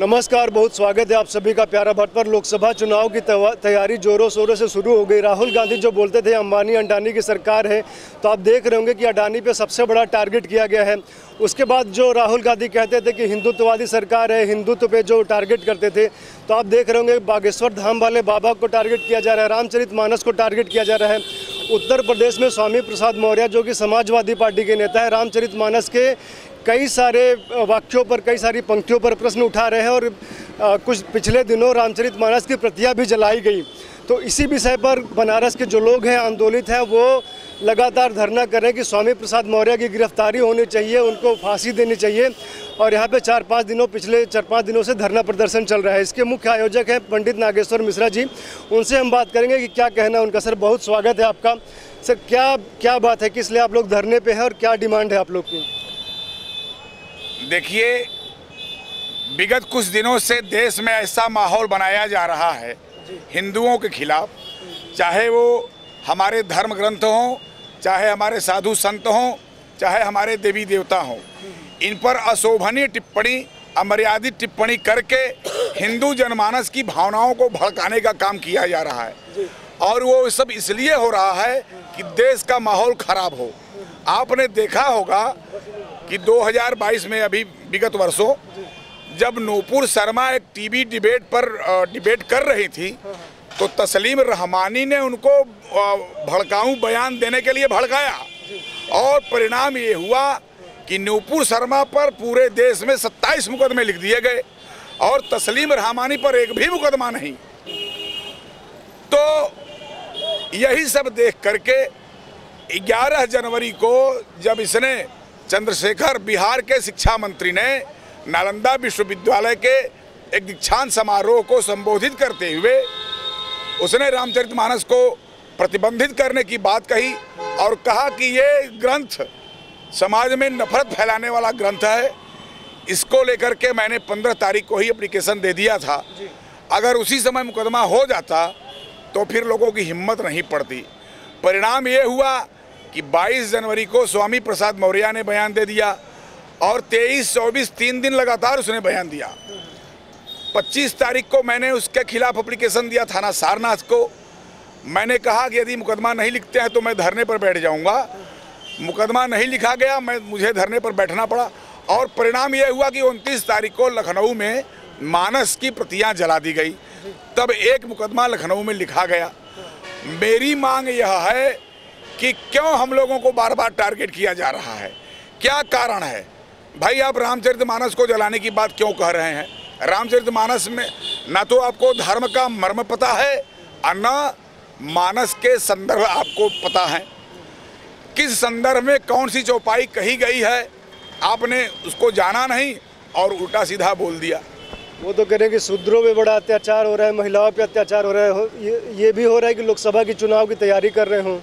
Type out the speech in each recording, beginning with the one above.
नमस्कार, बहुत स्वागत है आप सभी का प्यारा भट्ट पर। लोकसभा चुनाव की तैयारी जोरों शोरों से शुरू हो गई। राहुल गांधी जो बोलते थे अंबानी अडानी की सरकार है, तो आप देख रहे होंगे कि अडानी पे सबसे बड़ा टारगेट किया गया है। उसके बाद जो राहुल गांधी कहते थे कि हिंदुत्ववादी सरकार है, हिंदुत्व पे जो टारगेट करते थे, तो आप देख रहे होंगे बागेश्वर धाम वाले बाबा को टारगेट किया जा रहा है, रामचरितमानस को टारगेट किया जा रहा है। उत्तर प्रदेश में स्वामी प्रसाद मौर्य जो कि समाजवादी पार्टी के नेता है, रामचरितमानस के कई सारे वाक्यों पर, कई सारी पंक्तियों पर प्रश्न उठा रहे हैं और कुछ पिछले दिनों रामचरितमानस की प्रतियां भी जलाई गई। तो इसी विषय पर बनारस के जो लोग हैं, आंदोलित हैं, वो लगातार धरना कर रहे हैं कि स्वामी प्रसाद मौर्य की गिरफ्तारी होनी चाहिए, उनको फांसी देनी चाहिए। और यहाँ पे पिछले 4-5 दिनों से धरना प्रदर्शन चल रहा है। इसके मुख्य आयोजक हैं पंडित नागेश्वर मिश्रा जी, उनसे हम बात करेंगे कि क्या कहना है उनका। सर, बहुत स्वागत है आपका। सर, क्या बात है, किस लिए आप लोग धरने पे हैं और क्या डिमांड है आप लोग की? देखिए, विगत कुछ दिनों से देश में ऐसा माहौल बनाया जा रहा है हिंदुओं के खिलाफ, चाहे वो हमारे धर्म ग्रंथ हों, चाहे हमारे साधु संत हों, चाहे हमारे देवी देवता हों, इन पर अशोभनीय टिप्पणी, अमर्यादित टिप्पणी करके हिंदू जनमानस की भावनाओं को भड़काने का काम किया जा रहा है। और वो सब इसलिए हो रहा है कि देश का माहौल खराब हो। आपने देखा होगा कि 2022 में, अभी विगत वर्षों, जब नूपुर शर्मा एक टीवी डिबेट पर डिबेट कर रही थी, तो तस्लीम रहमानी ने उनको भड़काऊ बयान देने के लिए भड़काया और परिणाम ये हुआ कि नूपुर शर्मा पर पूरे देश में 27 मुकदमे लिख दिए गए और तस्लीम रहमानी पर एक भी मुकदमा नहीं। तो यही सब देख करके 11 जनवरी को जब इसने चंद्रशेखर, बिहार के शिक्षा मंत्री ने नालंदा विश्वविद्यालय के एक दीक्षांत समारोह को संबोधित करते हुए उसने रामचरितमानस को प्रतिबंधित करने की बात कही और कहा कि ये ग्रंथ समाज में नफरत फैलाने वाला ग्रंथ है। इसको लेकर के मैंने 15 तारीख को ही एप्लीकेशन दे दिया था। अगर उसी समय मुकदमा हो जाता तो फिर लोगों की हिम्मत नहीं पड़ती। परिणाम ये हुआ कि 22 जनवरी को स्वामी प्रसाद मौर्य ने बयान दे दिया और 23, 24, 3 दिन लगातार उसने बयान दिया। 25 तारीख को मैंने उसके खिलाफ एप्लीकेशन दिया थाना सारनाथ को। मैंने कहा कि यदि मुकदमा नहीं लिखते हैं तो मैं धरने पर बैठ जाऊंगा। मुकदमा नहीं लिखा गया, मुझे धरने पर बैठना पड़ा और परिणाम यह हुआ कि 29 तारीख को लखनऊ में मानस की प्रतियां जला दी गई। तब एक मुकदमा लखनऊ में लिखा गया। मेरी मांग यह है कि क्यों हम लोगों को बार बार टारगेट किया जा रहा है, क्या कारण है? भाई, आप रामचरितमानस को जलाने की बात क्यों कह रहे हैं? रामचरितमानस में ना तो आपको धर्म का मर्म पता है और न मानस के संदर्भ आपको पता है। किस संदर्भ में कौन सी चौपाई कही गई है आपने उसको जाना नहीं और उल्टा सीधा बोल दिया। वो तो कह रहे हैं कि शूद्रों पे बड़ा अत्याचार हो रहा है, महिलाओं पे अत्याचार हो रहा है। ये भी हो रहा है कि लोकसभा की चुनाव की तैयारी कर रहे हों।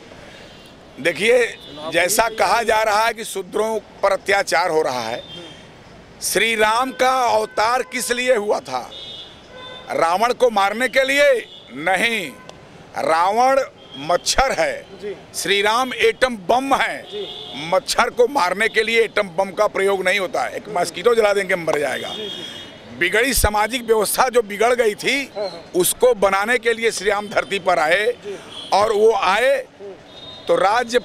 देखिए, जैसा कहा जा रहा है कि शूद्रों पर अत्याचार हो रहा है, श्री राम का अवतार किस लिए हुआ था? रावण को मारने के लिए नहीं। रावण मच्छर है, श्री राम एटम बम है। मच्छर को मारने के लिए एटम बम का प्रयोग नहीं होता है। एक मस्कीटो जला देंगे मर जाएगा। बिगड़ी सामाजिक व्यवस्था जो बिगड़ गई थी, उसको बनाने के लिए श्री राम धरती पर आए और वो आए तो राज्य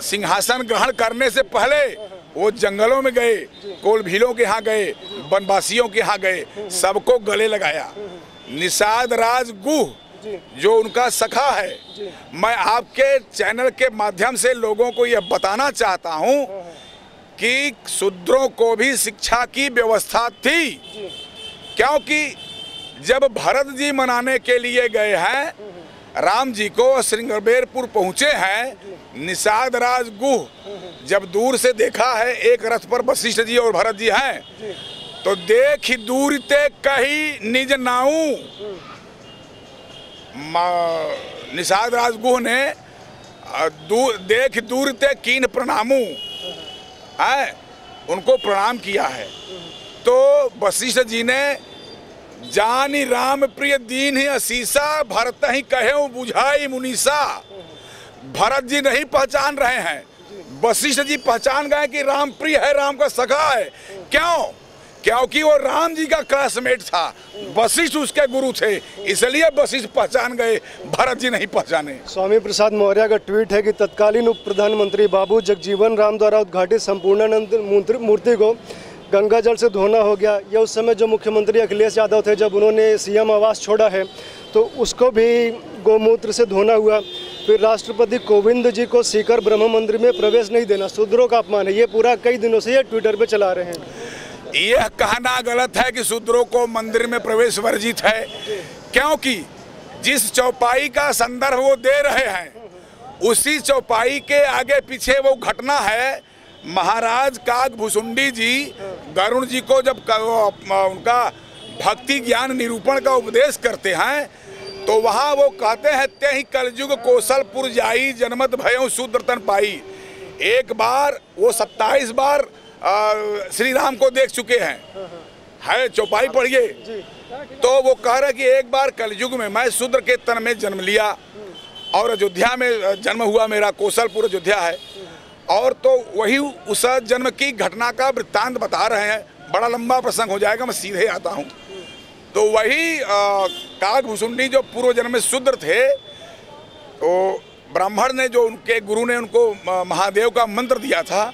सिंहासन ग्रहण करने से पहले वो जंगलों में गए, कोल भीलों के यहाँ गए, वनवासियों के यहाँ गए, सबको गले लगाया। निषाद राज गुह जो उनका सखा है, मैं आपके चैनल के माध्यम से लोगों को यह बताना चाहता हूँ कि शूद्रों को भी शिक्षा की व्यवस्था थी, क्योंकि जब भरत जी मनाने के लिए गए हैं, राम जी को श्रृंगबेरपुर पहुँचे हैं, निषाद राज गुह जब दूर से देखा है एक रथ पर वशिष्ठ जी और भरत जी हैं, तो देख दूर ते कही निज नाऊ। निषाद राज गुह ने देख दूर ते कीन प्रणामू है, उनको प्रणाम किया है। तो वशिष्ठ जी ने जानी राम प्रिय दीन ही असीसा, भरत ही कहे बुझाई मुनीसा। भरत जी नहीं पहचान रहे हैं, वशिष्ठ जी पहचान गए कि राम प्रिय है, राम का सखा है। क्यों? क्योंकि वो राम जी का क्लासमेट था, वशिष्ठ उसके गुरु थे, इसलिए वशिष्ठ पहचान गए, भरत जी नहीं पहचाने। स्वामी प्रसाद मौर्य का ट्वीट है कि तत्कालीन उप प्रधानमंत्री बाबू जगजीवन राम द्वारा उद्घाटित संपूर्णानंद मूर्ति को गंगा जल से धोना हो गया। यह उस समय जो मुख्यमंत्री अखिलेश यादव थे, जब उन्होंने सीएम आवास छोड़ा है तो उसको भी गोमूत्र से धोना हुआ। फिर राष्ट्रपति कोविंद जी को सीकर ब्रह्म मंदिर में प्रवेश नहीं देना शूद्रों का अपमान है। ये पूरा कई दिनों से ये ट्विटर पे चला रहे हैं। यह कहना गलत है कि शूद्रों को मंदिर में प्रवेश वर्जित है, क्योंकि जिस चौपाई का संदर्भ वो दे रहे हैं उसी चौपाई के आगे पीछे वो घटना है। महाराज काकभूषुंडी जी गरुण जी को जब उनका भक्ति ज्ञान निरूपण का उपदेश करते हैं तो वहाँ वो कहते हैं, ते ही कलयुग कौशलपुर जाई जनमत भयों शूद्र तन पाई। एक बार वो 27 बार श्री राम को देख चुके हैं, है चौपाई पढ़िए। तो वो कह रहे कि एक बार कलयुग में मैं शूद्र के तन में जन्म लिया और अयोध्या में जन्म हुआ, मेरा कौशलपुर अयोध्या है। और तो वही उस जन्म की घटना का वृत्तांत बता रहे हैं। बड़ा लंबा प्रसंग हो जाएगा, मैं सीधे आता हूँ। तो वही काकभूषुंडी जो पूर्व जन्म में शूद्र थे, तो ब्राह्मण ने जो उनके गुरु ने उनको महादेव का मंत्र दिया था,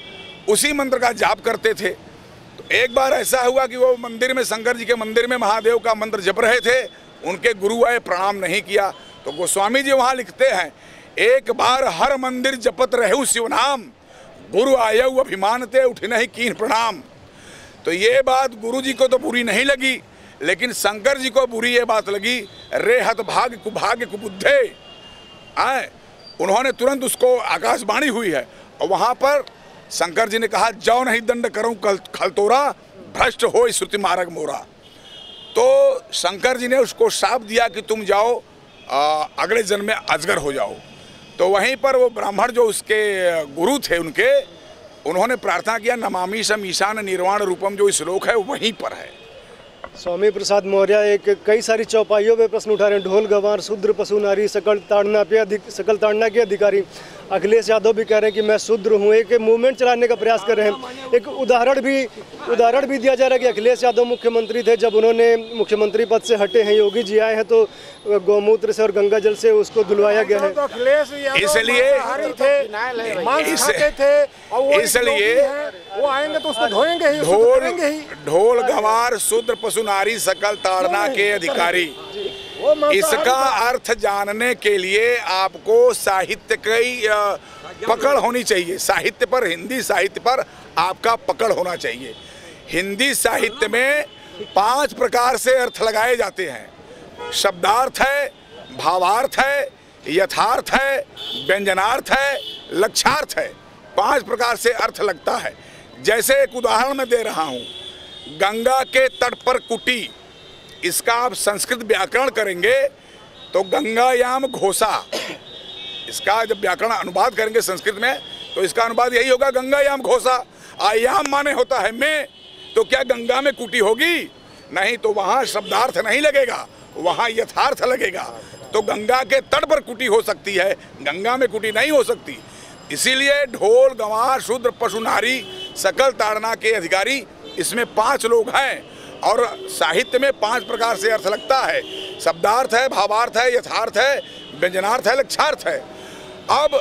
उसी मंत्र का जाप करते थे। तो एक बार ऐसा हुआ कि वो मंदिर में, शंकर जी के मंदिर में महादेव का मंत्र जप रहे थे, उनके गुरु आए, प्रणाम नहीं किया। तो गोस्वामी जी वहाँ लिखते हैं, एक बार हर मंदिर जपत रहु शिव नाम, गुरु आयु अभिमान ते उठ नहीं कीन प्रणाम। तो ये बात गुरु जी को तो बुरी नहीं लगी, लेकिन शंकर जी को बुरी ये बात लगी, रे हत भाग्य कुबुद्धे। उन्होंने तुरंत उसको आकाशवाणी हुई है और वहाँ पर शंकर जी ने कहा, जाओ नहीं दंड करूँ खलतोरा, भ्रष्ट हो श्रुति मार्ग मोरा। तो शंकर जी ने उसको शाप दिया कि तुम जाओ अगले जन्म में अजगर हो जाओ। तो वहीं पर वो ब्राह्मण जो उसके गुरु थे उन्होंने प्रार्थना किया, नमामि सम ईशान निर्वाण रूपम, जो श्लोक है वहीं पर है। स्वामी प्रसाद मौर्य एक कई सारी चौपाइयों पे प्रश्न उठा रहे हैं। ढोल गंवार शूद्र पशु नारी सकल ताड़ना के अधिकारी। अखिलेश यादव भी कह रहे हैं कि मैं शूद्र हूँ, एक मूवमेंट चलाने का प्रयास कर रहे हैं। एक उदाहरण भी दिया जा रहा है कि अखिलेश यादव मुख्यमंत्री थे, जब उन्होंने मुख्यमंत्री पद से हटे हैं, योगी जी आए हैं तो गौमूत्र से और गंगा जल से उसको धुलवाया गया है। इसलिए वो आएंगे तो उसको धोएंगे ही, ढोल गंवार शूद्र पशु नारी सकल ताड़ना के अधिकारी। इसका अर्थ जानने के लिए आपको साहित्य की पकड़ होनी चाहिए। साहित्य पर, हिंदी साहित्य पर आपका पकड़ होना चाहिए। हिंदी साहित्य में 5 प्रकार से अर्थ लगाए जाते हैं। शब्दार्थ है, भावार्थ है, यथार्थ है, व्यंजनार्थ है, लक्ष्यार्थ है। 5 प्रकार से अर्थ लगता है। जैसे एक उदाहरण मैं दे रहा हूँ, गंगा के तट पर कुटी, इसका आप संस्कृत व्याकरण करेंगे तो गंगायाम घोषा, इसका जब व्याकरण अनुवाद करेंगे संस्कृत में तो इसका अनुवाद यही होगा, गंगायाम घोषा। आयाम माने होता है में, तो क्या गंगा में कुटी होगी? नहीं, तो वहाँ शब्दार्थ नहीं लगेगा, वहाँ यथार्थ लगेगा। तो गंगा के तट पर कुटी हो सकती है, गंगा में कुटी नहीं हो सकती। इसीलिए ढोल गंवार शूद्र पशु नारी सकल ताड़ना के अधिकारी, इसमें 5 लोग हैं और साहित्य में 5 प्रकार से अर्थ लगता है। शब्दार्थ है, भावार्थ है, यथार्थ है, व्यंजनार्थ है, लक्ष्यार्थ है। अब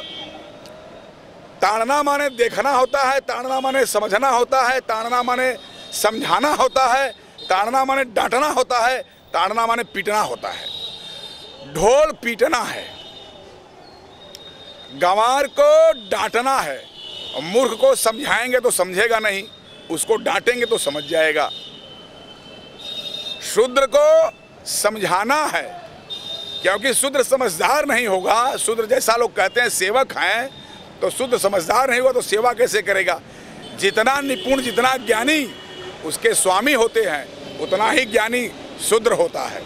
ताड़ना माने देखना होता है, ताड़ना माने समझना होता है, ताड़ना माने समझाना होता है, ताड़ना माने डांटना होता है, ताड़ना माने पीटना होता है। ढोल पीटना है, गंवार को डांटना है। मूर्ख को समझाएंगे तो समझेगा नहीं, उसको डांटेंगे तो समझ जाएगा। शूद्र को समझाना है, क्योंकि शूद्र समझदार नहीं होगा। शूद्र जैसा लोग कहते हैं सेवक हैं, तो शूद्र समझदार नहीं होगा तो सेवा कैसे करेगा? जितना निपुण, जितना ज्ञानी उसके स्वामी होते हैं, उतना ही ज्ञानी शूद्र होता है।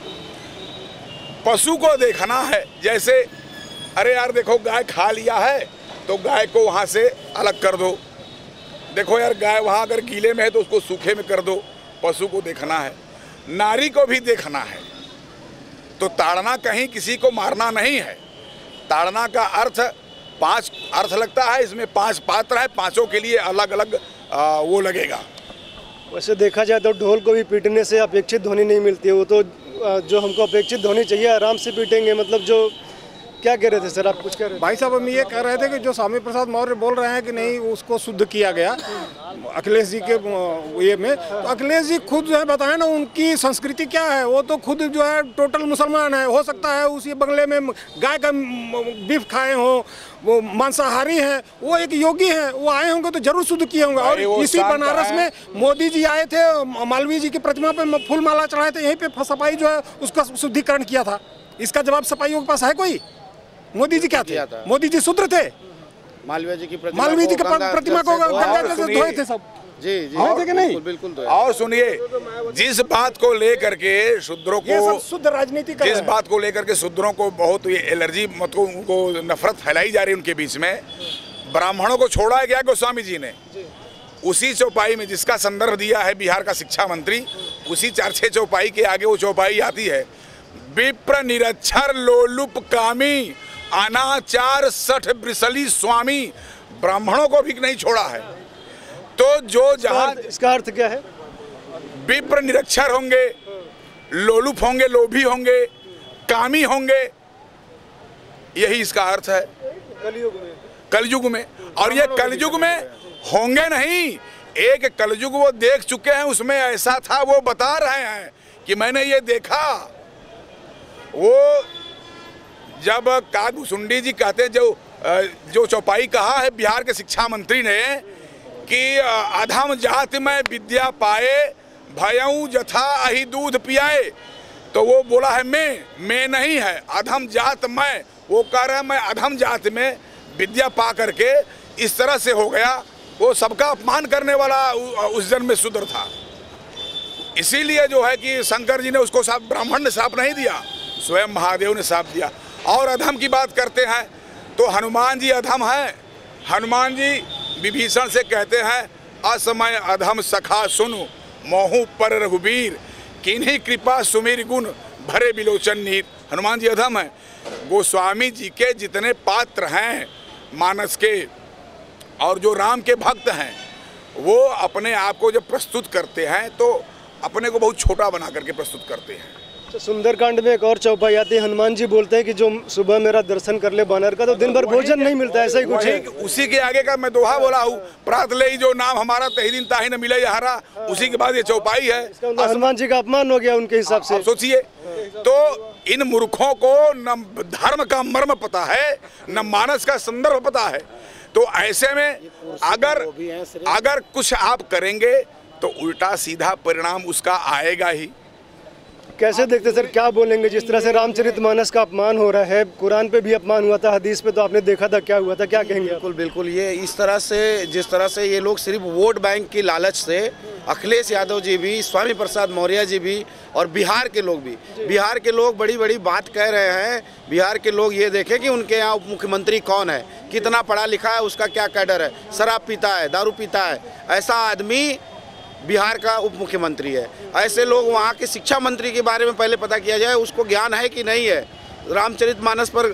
पशु को देखना है, जैसे अरे यार देखो गाय खा लिया है तो गाय को वहाँ से अलग कर दो। देखो यार गाय वहाँ अगर गीले में है तो उसको सूखे में कर दो। पशु को देखना है, नारी को भी देखना है। तो ताड़ना कहीं किसी को मारना नहीं है। ताड़ना का अर्थ 5 अर्थ लगता है, इसमें 5 पात्र है, 5 के लिए अलग अलग वो लगेगा। वैसे देखा जाए तो ढोल को भी पीटने से अपेक्षित ध्वनि नहीं मिलती है, वो तो जो हमको अपेक्षित ध्वनि चाहिए आराम से पीटेंगे। मतलब जो क्या कह रहे थे सर, आप कुछ कह रहे थे? भाई साहब हम ये कह रहे थे कि जो स्वामी प्रसाद मौर्य बोल रहे हैं कि नहीं उसको शुद्ध किया गया अखिलेश जी के ये में, तो अखिलेश जी खुद जो है बताएं ना उनकी संस्कृति क्या है। वो तो खुद जो है टोटल मुसलमान है, हो सकता है उसी बंगले में गाय का बीफ खाए हों, वो मांसाहारी हैं, वो एक योगी हैं, वो आए होंगे तो जरूर शुद्ध किए होंगे। और इसी बनारस में मोदी जी आए थे, मालवीय जी की प्रतिमा पे फूल माला चढ़ाए थे, यहीं पे सफाई जो है उसका शुद्धिकरण किया था। इसका जवाब सफाइयों के पास है कोई? मोदी जी क्या थे? मोदी जी शूद्र थे। मालवीय जी की प्रतिमा को गंगा जल से धोए थे सब। जी जी कि नहीं? बिल्कुल। और सुनिए, जिस बात को लेकर के शूद्रों को, शुद्ध राजनीति जिस बात को लेकर के शूद्रों को बहुत ये एलर्जी, मतलब उनको नफरत फैलाई जा रही है उनके बीच में, ब्राह्मणों को छोड़ा है क्या गोस्वामी जी ने? उसी चौपाई में जिसका संदर्भ दिया है बिहार का शिक्षा मंत्री, उसी 4-6 चौपाई के आगे वो चौपाई आती है, विप्र निरक्षर लोलुप कामी अनाचार सठ ब्रिसली स्वामी। ब्राह्मणों को भी नहीं छोड़ा है। तो जो जहां, इसका अर्थ क्या है? विप्र निरक्षर होंगे, लोलुप होंगे, लोभी होंगे, कामी होंगे, यही इसका अर्थ है कलयुग में। और ये कलयुग में होंगे नहीं, एक कलयुग वो देख चुके हैं, उसमें ऐसा था वो बता रहे हैं कि मैंने ये देखा। वो जब कागभूषुंडी जी कहते हैं, जो चौपाई कहा है बिहार के शिक्षा मंत्री ने कि अधम जाति में विद्या पाए भयऊ जथा अहि दूध पियाए, तो वो बोला है मैं नहीं है, अधम जात मैं। वो कह रहा है मैं अधम जाति में विद्या पा करके इस तरह से हो गया। वो सबका अपमान करने वाला उस जन्म में शूद्र था। इसीलिए जो है कि शंकर जी ने उसको साफ, ब्राह्मण ने साफ नहीं दिया, स्वयं महादेव ने साफ दिया। और अधम की बात करते हैं तो हनुमान जी अधम हैं। हनुमान जी विभीषण से कहते हैं, असमय अधम सखा सुनु मोहू पर रघुबीर, किन्हीं कृपा सुमीर गुण भरे बिलोचन नीर। हनुमान जी अधम हैं। गोस्वामी जी के जितने पात्र हैं मानस के और जो राम के भक्त हैं, वो अपने आप को जब प्रस्तुत करते हैं तो अपने को बहुत छोटा बना करके प्रस्तुत करते हैं। तो सुंदरकांड में एक और चौपाई आती है, हनुमान जी बोलते हैं कि जो सुबह मेरा दर्शन कर ले बानर का तो दिन भर भोजन नहीं मिलता, ऐसा ही कुछ है। उसी के आगे का मैं दोहा बोला हूँ, प्रात ले जो नाम हमारा तही दिन ताही न मिले हरा। उसी के बाद ये चौपाई है। हनुमान जी का अपमान हो गया उनके हिसाब से। सोचिए, तो इन मूर्खों को न धर्म का मर्म पता है, न मानस का संदर्भ पता है। तो ऐसे में अगर कुछ आप करेंगे तो उल्टा सीधा परिणाम उसका आएगा ही। कैसे देखते सर, क्या बोलेंगे? जिस तरह से रामचरितमानस का अपमान हो रहा है, कुरान पे भी अपमान हुआ था, हदीस पे तो आपने देखा था क्या हुआ था, क्या कहेंगे? बिल्कुल बिल्कुल। ये इस तरह से, जिस तरह से ये लोग सिर्फ वोट बैंक की लालच से, अखिलेश यादव जी भी, स्वामी प्रसाद मौर्य जी भी और बिहार के लोग भी, बिहार के लोग बड़ी बड़ी बात कह रहे हैं। बिहार के लोग ये देखें कि उनके यहाँ उप मुख्यमंत्री कौन है, कितना पढ़ा लिखा है, उसका क्या कैडर है, शराब पीता है, दारू पीता है, ऐसा आदमी बिहार का उप मुख्यमंत्री है। ऐसे लोग, वहाँ के शिक्षा मंत्री के बारे में पहले पता किया जाए, उसको ज्ञान है कि नहीं है। रामचरितमानस पर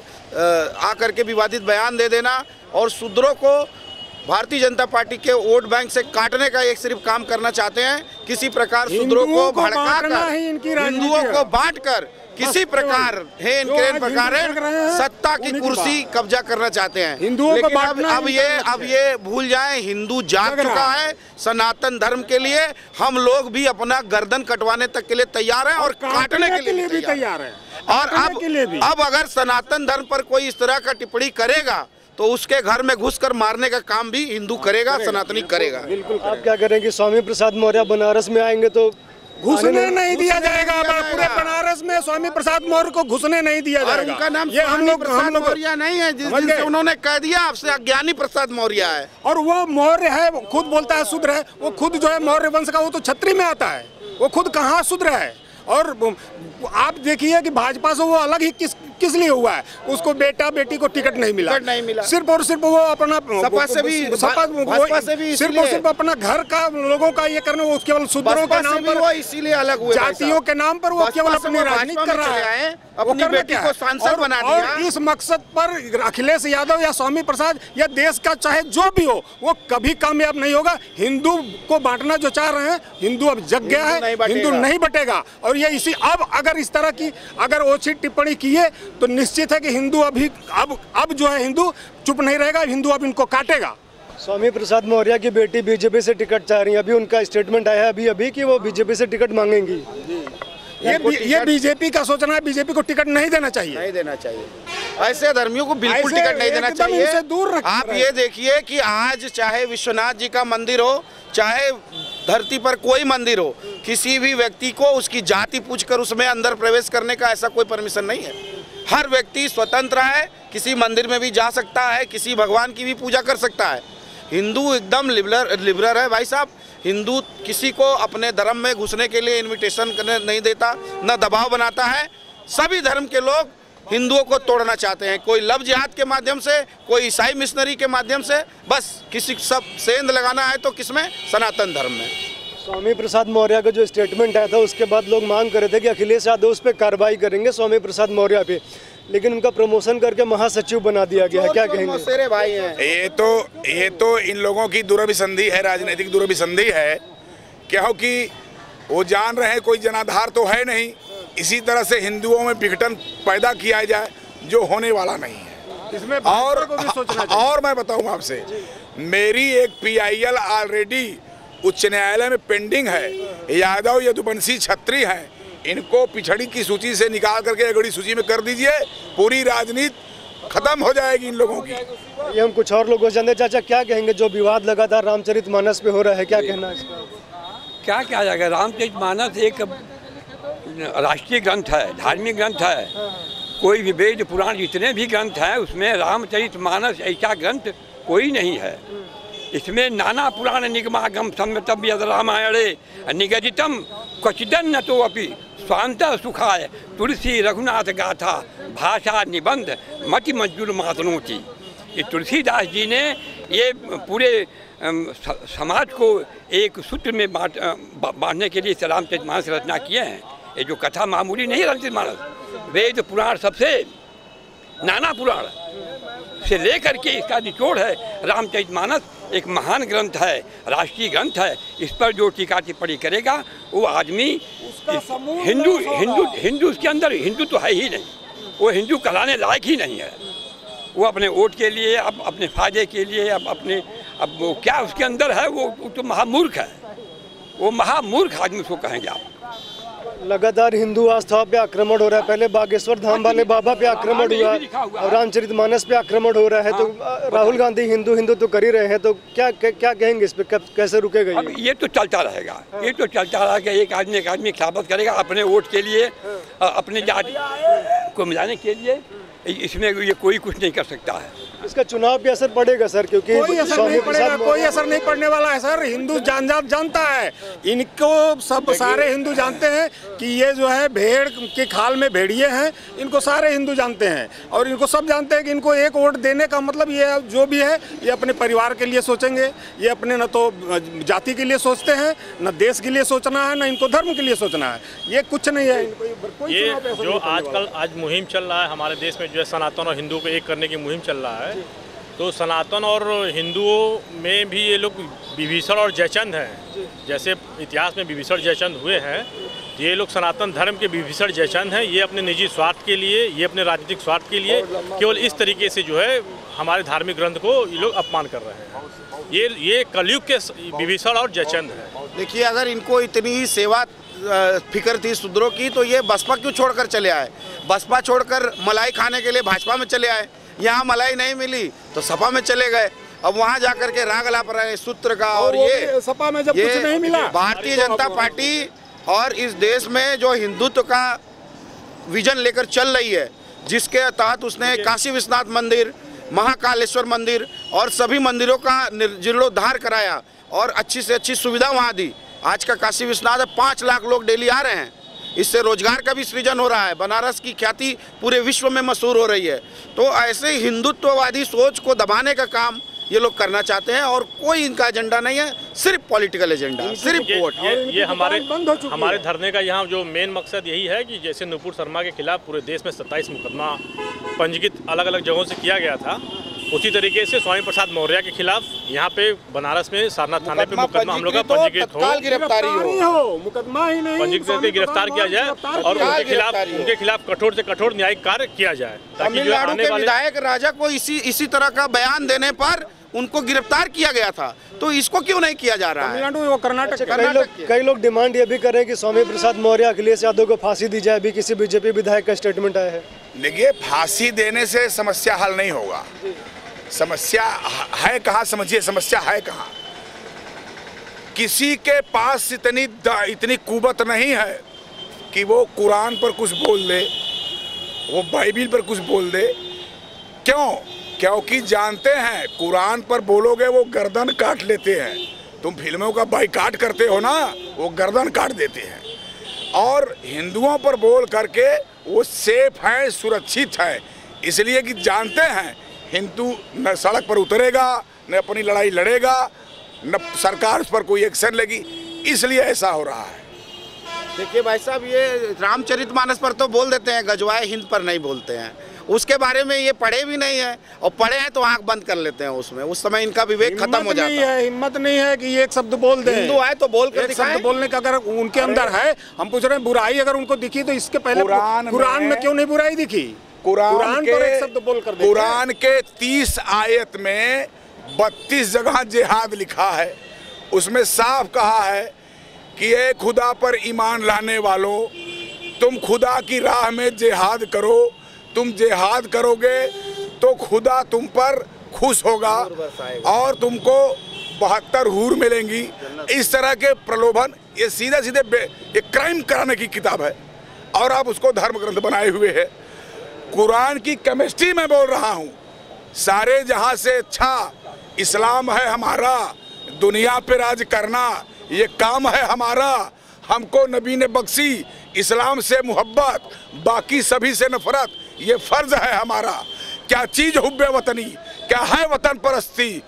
आकर के विवादित बयान दे देना और शूद्रों को भारतीय जनता पार्टी के वोट बैंक से काटने का एक सिर्फ काम करना चाहते हैं। किसी प्रकार शूद्रों को भड़काकर, हिंदुओं को बांटकर किसी प्रकार सत्ता की कुर्सी कब्जा करना चाहते हैं। हिंदुओं को बांटना, अब ये भूल जाएं, हिंदू जाग चुका है सनातन धर्म के लिए। हम लोग भी अपना गर्दन कटवाने तक के लिए तैयार हैं और काटने के लिए भी तैयार हैं। और अब अगर सनातन धर्म पर कोई इस तरह का टिप्पणी करेगा तो उसके घर में घुसकर मारने का काम भी हिंदू करेगा, सनातनी करेगा। बिल्कुल। आप क्या करेंगे? स्वामी प्रसाद मौर्य बनारस में आएंगे तो घुसने नहीं दिया जाएगा। पूरे बनारस में स्वामी प्रसाद मौर्य को घुसने नहीं दिया जाएगा। उनका नाम ये हम लोग मौर्य नहीं है, जिस दिन से उन्होंने कह दिया आपसे अज्ञानी प्रसाद मौर्य है। और वो मौर्य है, वो खुद बोलता है शूद्र है। वो खुद जो है मौर्य वंश का, वो तो छत्री में आता है, वो खुद कहाँ शूद्र है। और आप देखिए कि भाजपा से वो अलग ही किस लिए हुआ है? उसको बेटा बेटी को टिकट नहीं मिला, सिर्फ और सिर्फ वो अपना सपा से भी सिर्फ और सिर्फ अपना घर का लोगों का ये करने, वो केवल शूद्रों के नाम पर, इसीलिए अलग हुए, जातियों के नाम पर वो केवल अपनी राजनीति कर रहा है, अपनी बेटी को सांसद बना दिया। और इस मकसद पर अखिलेश यादव या स्वामी प्रसाद या देश का चाहे जो भी हो, वो कभी कामयाब नहीं होगा। हिंदू को बांटना जो चाह रहे हैं, हिंदू अब जग गया है, हिंदू नहीं बटेगा। और ये इसी अब अगर इस तरह की अगर ओछी टिप्पणी की है तो निश्चित है कि हिंदू अभी अब जो है हिंदू चुप नहीं रहेगा, हिंदू अब इनको काटेगा। स्वामी प्रसाद मौर्य की बेटी बीजेपी से टिकट चाह रही है, अभी उनका स्टेटमेंट आया है अभी कि वो बीजेपी से टिकट मांगेंगी। ये बीजेपी का सोचना है, बीजेपी को टिकट नहीं देना चाहिए, ऐसे धर्मियों को बिल्कुल टिकट नहीं देना चाहिए। इनसे दूर रखिए। आप ये देखिए कि आज चाहे विश्वनाथ जी का मंदिर हो, चाहे धरती पर कोई मंदिर हो, किसी भी व्यक्ति को उसकी जाति पूछकर उसमें अंदर प्रवेश करने का ऐसा कोई परमिशन नहीं है। हर व्यक्ति स्वतंत्र है, किसी मंदिर में भी जा सकता है, किसी भगवान की भी पूजा कर सकता है। हिंदू एकदम लिबरल है भाई साहब। हिंदू किसी को अपने धर्म में घुसने के लिए इनविटेशन करने नहीं देता, न दबाव बनाता है। सभी धर्म के लोग हिंदुओं को तोड़ना चाहते हैं, कोई लव जिहाद के माध्यम से, कोई ईसाई मिशनरी के माध्यम से, बस किसी सब सेंध लगाना है तो किसमें? सनातन धर्म में। स्वामी प्रसाद मौर्य का जो स्टेटमेंट आया था उसके बाद लोग मांग कर रहे थे कि अखिलेश यादव उस पर कार्रवाई करेंगे स्वामी प्रसाद मौर्य पे, लेकिन उनका प्रमोशन करके महासचिव बना दिया गया है। क्या कहेंगे? मेरे भाई हैं। ये तो इन लोगों की दुरभिसंधि है, राजनीतिक दुरभिसंधि है, क्योंकि वो जान रहे हैं कोई जनाधार तो है नहीं, इसी तरह से हिंदुओं में विघटन पैदा किया जाए जो होने वाला नहीं है। इसमें और मैं बताऊं आपसे, मेरी एक PIL ऑलरेडी उच्च न्यायालय में पेंडिंग है। यादव यदुवंशी छत्री हैं, इनको पिछड़ी की सूची से निकाल करके अगड़ी सूची में कर दीजिए, पूरी राजनीति खत्म हो जाएगी इन लोगों की। ये हम कुछ और लोगों से जानते। चाचा क्या कहेंगे, जो विवाद लगातार रामचरितमानस पे हो रहा है, क्या कहना है इसका? क्या कहा जाएगा? रामचरितमानस एक राष्ट्रीय ग्रंथ है, धार्मिक ग्रंथ है। कोई भी वेद पुराण जितने भी ग्रंथ हैं उसमें रामचरितमानस ऐसा ग्रंथ कोई नहीं है। इसमें नाना पुराण निगमागम सम्यतम यद रामायणे निगदितम क्वचिदन न तो अपि स्वांत सुखाय तुलसी रघुनाथ गाथा भाषा निबंध मति मंजूर मातनोति। ये तुलसीदास जी ने ये पूरे समाज को एक सूत्र में बांधने के लिए रामचरितमानस रचना किए हैं। ये जो कथा मामूली नहीं रामचरितमानस, वेद पुराण सबसे नाना पुराण से लेकर के इसका निचोड़ है। रामचरितमानस एक महान ग्रंथ है, राष्ट्रीय ग्रंथ है। इस पर जो टीका टिप्पणी करेगा वो आदमी हिंदू उसके अंदर हिंदू तो है ही नहीं, वो हिंदू कहलाने लायक ही नहीं है। वो अपने वोट के लिए, अब अपने फायदे के लिए, अब वो क्या उसके अंदर है, वो तो महामूर्ख है। वो महामूर्ख आदमी उसको कहेंगे आप। लगातार हिंदू आस्था पे आक्रमण हो रहा है, पहले बागेश्वर धाम वाले बाबा पे आक्रमण हुआ और रामचरितमानस पे आक्रमण हो रहा है। तो राहुल गांधी हिंदू तो कर ही रहे हैं, तो क्या कहेंगे इस पे, कैसे रुकेगा अब? ये तो चलता रहेगा, ये तो चलता रहेगा। एक आदमी खिलाफत करेगा अपने वोट के लिए, अपने जाति को मिलाने के लिए, इसमें ये कोई कुछ नहीं कर सकता है। इसका चुनाव पे असर पड़ेगा सर? क्योंकि कोई असर नहीं पड़ेगा, कोई असर नहीं पड़ने वाला है सर। हिंदू जानता है इनको, सब सारे हिंदू जानते हैं कि ये जो है भेड़ के खाल में भेड़िए हैं। इनको सारे हिंदू जानते हैं और इनको सब जानते हैं कि इनको एक वोट देने का मतलब ये जो भी है, ये अपने परिवार के लिए सोचेंगे। ये अपने न तो जाति के लिए सोचते हैं, न देश के लिए सोचना है, न इनको धर्म के लिए सोचना है। ये कुछ नहीं है। ये जो आज मुहिम चल रहा है हमारे देश में, जो है सनातन और हिंदू को एक करने की मुहिम चल रहा है, तो सनातन और हिंदुओं में भी ये लोग विभीषण और जयचंद हैं। जैसे इतिहास में विभीषण जयचंद हुए हैं, तो ये लोग सनातन धर्म के विभीषण जयचंद हैं। ये अपने निजी स्वार्थ के लिए, ये अपने राजनीतिक स्वार्थ के लिए केवल इस तरीके से जो है हमारे धार्मिक ग्रंथ को ये लोग अपमान कर रहे हैं। ये कलयुग के विभीषण और जयचंद हैं। देखिए, अगर इनको इतनी ही सेवा फिक्र थी शूद्रों की, तो ये बसपा क्यों छोड़कर चले आए? बसपा छोड़कर मलाई खाने के लिए भाजपा में चले आए। यहाँ मलाई नहीं मिली तो सपा में चले गए। अब वहाँ जाकर के राग अलाप रहे सूत्र का। और ये सपा में जब कुछ नहीं मिला, भारतीय जनता पार्टी और इस देश में जो हिंदुत्व का विजन लेकर चल रही है, जिसके तहत उसने काशी विश्वनाथ मंदिर, महाकालेश्वर मंदिर और सभी मंदिरों का जीर्णोद्धार कराया और अच्छी से अच्छी सुविधा वहाँ दी। आज का काशी विश्वनाथ 5 लाख लोग डेली आ रहे हैं। इससे रोजगार का भी सृजन हो रहा है, बनारस की ख्याति पूरे विश्व में मशहूर हो रही है। तो ऐसे हिंदुत्ववादी सोच को दबाने का काम ये लोग करना चाहते हैं और कोई इनका एजेंडा नहीं है, सिर्फ पॉलिटिकल एजेंडा, सिर्फ वोट। ये हमारे धरने का यहाँ जो मेन मकसद यही है कि जैसे नुपुर शर्मा के खिलाफ पूरे देश में 27 मुकदमा पंजीकृत अलग अलग जगहों से किया गया था, उसी तरीके से स्वामी प्रसाद मौर्य के खिलाफ यहाँ पे बनारस में सारनाथ थाने पे मुकदमा हम लोग का पंजीकृत हो, गिरफ्तारी हो, मुकदमा ही नहीं, पंजीकृत करके गिरफ्तार किया जाए और उनके खिलाफ कठोर से कठोर न्यायिक कार्य किया जाए, ताकि जो तमिलनाडु आने के वाले विधायक राजा को इसी तरह का बयान देने पर उनको गिरफ्तार किया गया था, तो इसको क्यों नहीं किया जा रहा है? तमिलनाडु वो कर्नाटक कई लोग डिमांड ये भी कर रहे हैं कि स्वामी प्रसाद मौर्य, अखिलेश यादव को फांसी दी जाए। अभी किसी बीजेपी विधायक का स्टेटमेंट आया है। देखिए, फांसी देने से समस्या हल नहीं होगा। समस्या है कहाँ, समझिए समस्या है कहाँ। किसी के पास इतनी कुवत नहीं है कि वो कुरान पर कुछ बोल दे, वो बाइबिल पर कुछ बोल दे। क्यों? क्योंकि जानते हैं कुरान पर बोलोगे वो गर्दन काट लेते हैं। तुम फिल्मों का बाइकाट करते हो ना, वो गर्दन काट देते हैं। और हिंदुओं पर बोल करके वो सेफ हैं, सुरक्षित हैं, इसलिए कि जानते हैं हिंदू न सड़क पर उतरेगा, न अपनी लड़ाई लड़ेगा, न सरकार उस पर कोई एक्शन लेगी, इसलिए ऐसा हो रहा है। देखिए भाई साहब, ये रामचरितमानस पर तो बोल देते हैं, गजवाए हिंद पर नहीं बोलते हैं। उसके बारे में ये पढ़े भी नहीं है, और पढ़े हैं तो आंख बंद कर लेते हैं उसमें, उस समय इनका विवेक खत्म हो जाता है। हिम्मत नहीं है कि ये एक शब्द बोल दे। हिंदू है तो बोल कर शब्द बोलने का अगर उनके अंदर है, हम पूछ रहे हैं बुराई अगर उनको दिखी तो इसके पहले कुरान में क्यों नहीं बुराई दिखी? कुरान तो एक शब्द बोल कर देते। कुरान के 30 आयत में 32 जगह जिहाद लिखा है। उसमें साफ कहा है कि ए खुदा पर ईमान लाने वालों, तुम खुदा की राह में जिहाद करो। तुम जिहाद करोगे तो खुदा तुम पर खुश होगा और तुमको 72 हूर मिलेंगी। इस तरह के प्रलोभन, ये सीधे सीधे ये क्राइम कराने की किताब है और आप उसको धर्म ग्रंथ बनाए हुए हैं। कुरान की केमिस्ट्री में बोल रहा हूँ, सारे जहां से अच्छा इस्लाम है हमारा, दुनिया पे राज करना ये काम है हमारा। हमको नबी ने बख्शी इस्लाम से मोहब्बत, बाकी सभी से नफरत, ये फर्ज है हमारा। क्या चीज हुब्बे वतनी, क्या है वतन परस्ती,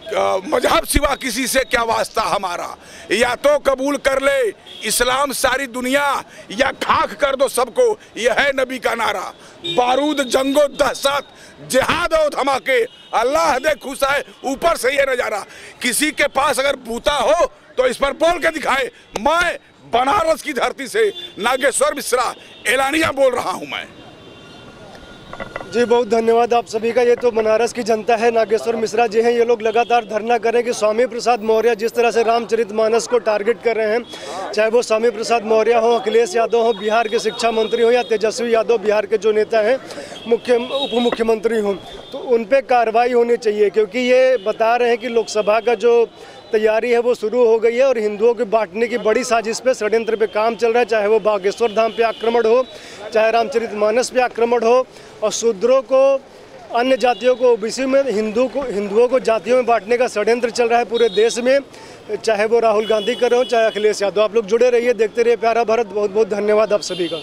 मजहब सिवा किसी से क्या वास्ता हमारा। या तो कबूल कर ले इस्लाम सारी दुनिया, या खाक कर दो सबको, यह है नबी का नारा। बारूद जंगो दहशत, जिहाद और धमाके, अल्लाह दे खुश है ऊपर से ये नजारा। किसी के पास अगर बूता हो तो इस पर बोल के दिखाए। मैं बनारस की धरती से नागेश्वर मिश्रा एलानिया बोल रहा हूं मैं। जी बहुत धन्यवाद आप सभी का। ये तो बनारस की जनता है, नागेश्वर मिश्रा जी हैं। ये लोग लगातार धरना करें कि स्वामी प्रसाद मौर्य जिस तरह से रामचरितमानस को टारगेट कर रहे हैं, चाहे वो स्वामी प्रसाद मौर्य हो, अखिलेश यादव हो बिहार के शिक्षा मंत्री हो, या तेजस्वी यादव बिहार के जो नेता हैं उप मुख्यमंत्री हों, तो उन पर कार्रवाई होनी चाहिए। क्योंकि ये बता रहे हैं कि लोकसभा का जो तैयारी है वो शुरू हो गई है और हिंदुओं को बांटने की बड़ी साजिश पे, षड्यंत्र पे काम चल रहा है। चाहे वो बागेश्वर धाम पे आक्रमण हो, चाहे रामचरितमानस पे आक्रमण हो, और शूद्रों को, अन्य जातियों को ओबीसी में, हिंदुओं को जातियों में बांटने का षड्यंत्र चल रहा है पूरे देश में। चाहे वो राहुल गांधी कर रहे हो, चाहे अखिलेश यादव। आप लोग जुड़े रहिए, देखते रहिए प्यारा भारत। बहुत बहुत धन्यवाद आप सभी का।